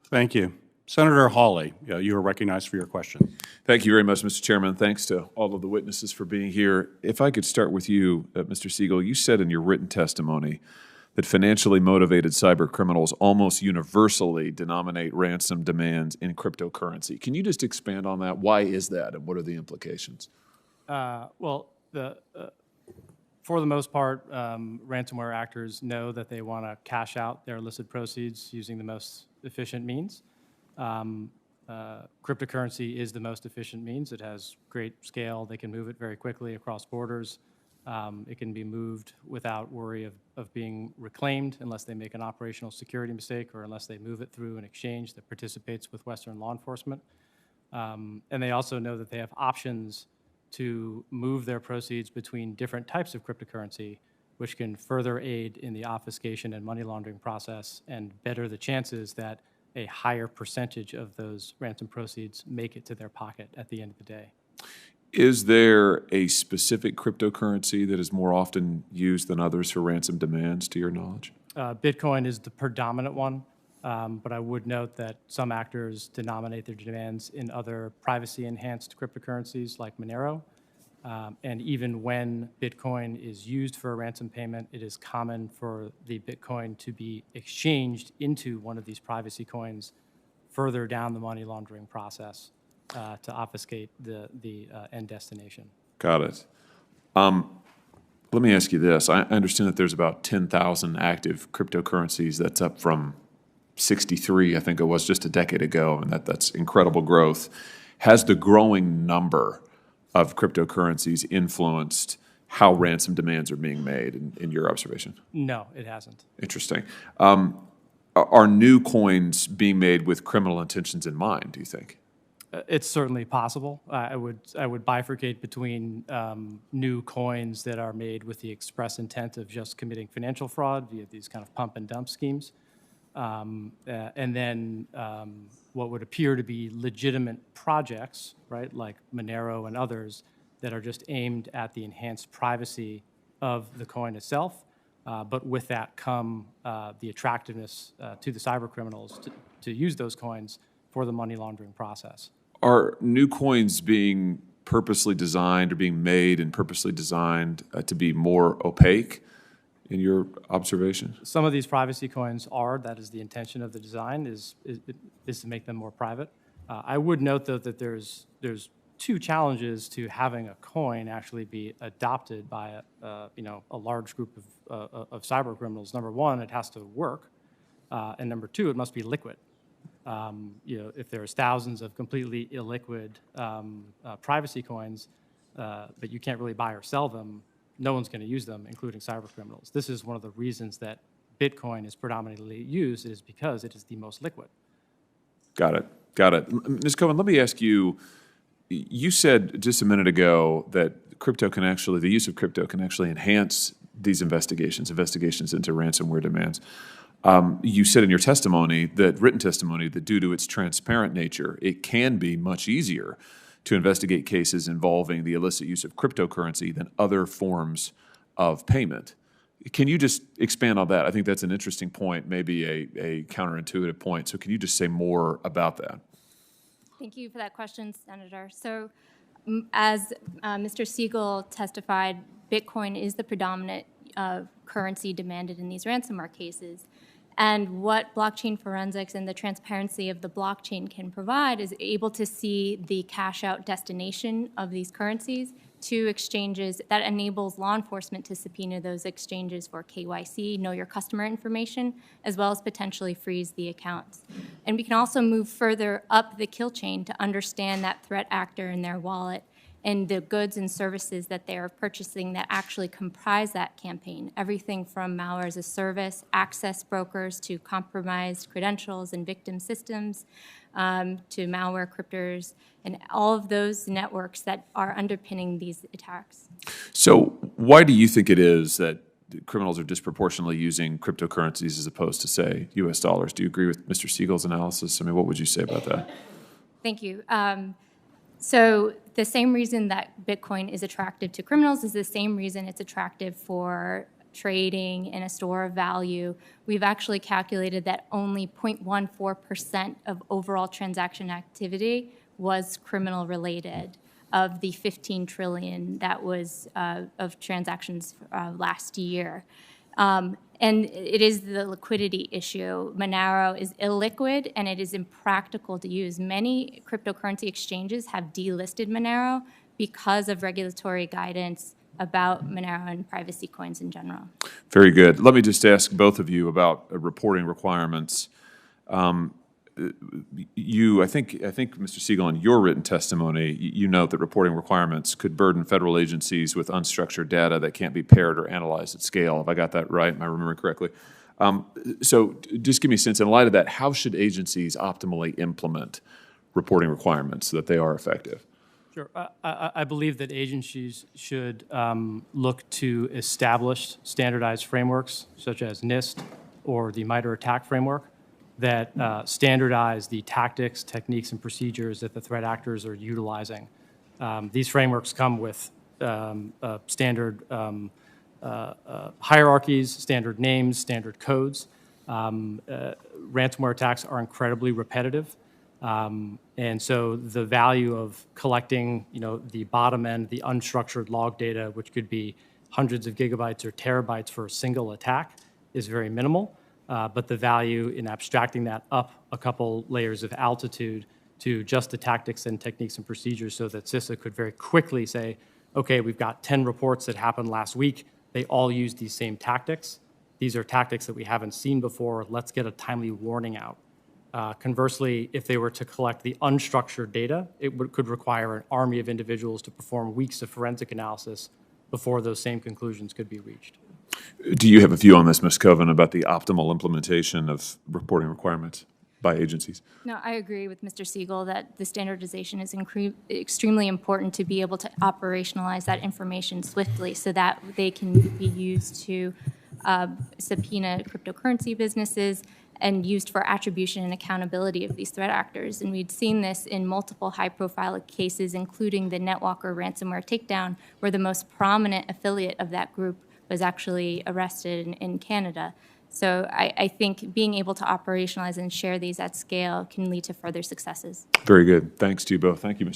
Thank you. Senator Hawley, you are recognized for your question. Thank you very much, Mr. Chairman. Thanks to all of the witnesses for being here. If I could start with you, Mr. Siegel, you said in your written testimony that financially motivated cyber criminals almost universally denominate ransom demands in cryptocurrency. Can you just expand on that? Why is that, and what are the implications? For the most part, ransomware actors know that they want to cash out their illicit proceeds using the most efficient means. Cryptocurrency is the most efficient means. It has great scale. They can move it very quickly across borders. It can be moved without worry of being reclaimed unless they make an operational security mistake or unless they move it through an exchange that participates with Western law enforcement. And they also know that they have options to move their proceeds between different types of cryptocurrency, which can further aid in the obfuscation and money laundering process and better the chances that a higher percentage of those ransom proceeds make it to their pocket at the end of the day. Is there a specific cryptocurrency that is more often used than others for ransom demands, to your knowledge? Bitcoin is the predominant one, but I would note that some actors denominate their demands in other privacy-enhanced cryptocurrencies like Monero. And even when Bitcoin is used for a ransom payment, it is common for the Bitcoin to be exchanged into one of these privacy coins further down the money laundering process to obfuscate the end destination. Got it. Let me ask you this. I understand that there's about 10,000 active cryptocurrencies. That's up from 63, I think it was, just a decade ago, and that's incredible growth. Has the growing number of cryptocurrencies influenced how ransom demands are being made, in your observation? No, it hasn't. Interesting. Are new coins being made with criminal intentions in mind, do you think? It's certainly possible. I would bifurcate between new coins that are made with the express intent of just committing financial fraud via these kind of pump and dump schemes, and then what would appear to be legitimate projects, right, like Monero and others, that are just aimed at the enhanced privacy of the coin itself. But with that come the attractiveness to the cyber criminals to use those coins for the money laundering process. Are new coins being purposely designed or being made and purposely designed to be more opaque, in your observation? Some of these privacy coins are. That is the intention of the design, is to make them more private. I would note, though, that there's two challenges to having a coin actually be adopted by a large group of cyber criminals. Number one, it has to work, and number two, it must be liquid. If there's thousands of completely illiquid privacy coins, but you can't really buy or sell them, no one's going to use them, including cyber criminals. This is one of the reasons that Bitcoin is predominantly used, is because it is the most liquid. Got it. Ms. Cohen, let me ask you, you said just a minute ago that the use of crypto can actually enhance these investigations into ransomware demands. You said in your written testimony, that due to its transparent nature, it can be much easier to investigate cases involving the illicit use of cryptocurrency than other forms of payment. Can you just expand on that? I think that's an interesting point, maybe a counterintuitive point. So can you just say more about that? Thank you for that question, Senator. So as Mr. Siegel testified, Bitcoin is the predominant currency demanded in these ransomware cases. And what blockchain forensics and the transparency of the blockchain can provide is able to see the cash out destination of these currencies to exchanges that enables law enforcement to subpoena those exchanges for KYC, know your customer information, as well as potentially freeze the accounts. And we can also move further up the kill chain to understand that threat actor in their wallet and the goods and services that they are purchasing that actually comprise that campaign. Everything from malware as a service, access brokers, to compromised credentials and victim systems, to malware cryptors, and all of those networks that are underpinning these attacks. So why do you think it is that criminals are disproportionately using cryptocurrencies as opposed to, say, U.S. dollars? Do you agree with Mr. Siegel's analysis? I mean, what would you say about that? Thank you. So the same reason that Bitcoin is attractive to criminals is the same reason it's attractive for trading in a store of value, we've actually calculated that only 0.14% of overall transaction activity was criminal related of the 15 trillion that was of transactions last year. And it is the liquidity issue. Monero is illiquid and it is impractical to use. Many cryptocurrency exchanges have delisted Monero because of regulatory guidance about Monero and privacy coins in general. Very good. Let me just ask both of you about reporting requirements. I think, Mr. Siegel, in your written testimony, you note that reporting requirements could burden federal agencies with unstructured data that can't be paired or analyzed at scale. Have I got that right? Am I remembering correctly? So just give me a sense, in light of that, how should agencies optimally implement reporting requirements so that they are effective? Sure. I believe that agencies should look to establish standardized frameworks, such as NIST or the MITRE ATT&CK framework, that standardize the tactics, techniques, and procedures that the threat actors are utilizing. These frameworks come with standard hierarchies, standard names, standard codes. Ransomware attacks are incredibly repetitive. And so the value of collecting, the bottom end, the unstructured log data, which could be hundreds of gigabytes or terabytes for a single attack, is very minimal. But the value in abstracting that up a couple layers of altitude to just the tactics and techniques and procedures so that CISA could very quickly say, okay, we've got 10 reports that happened last week. They all use these same tactics. These are tactics that we haven't seen before. Let's get a timely warning out. Conversely, if they were to collect the unstructured data, it could require an army of individuals to perform weeks of forensic analysis before those same conclusions could be reached. Do you have a view on this, Ms. Coven, about the optimal implementation of reporting requirements by agencies? No, I agree with Mr. Siegel that the standardization is extremely important to be able to operationalize that information swiftly so that they can be used to subpoena cryptocurrency businesses and used for attribution and accountability of these threat actors. And we'd seen this in multiple high-profile cases, including the NetWalker ransomware takedown, where the most prominent affiliate of that group was actually arrested in Canada. So I think being able to operationalize and share these at scale can lead to further successes. Very good. Thanks to you both. Thank you, Mr.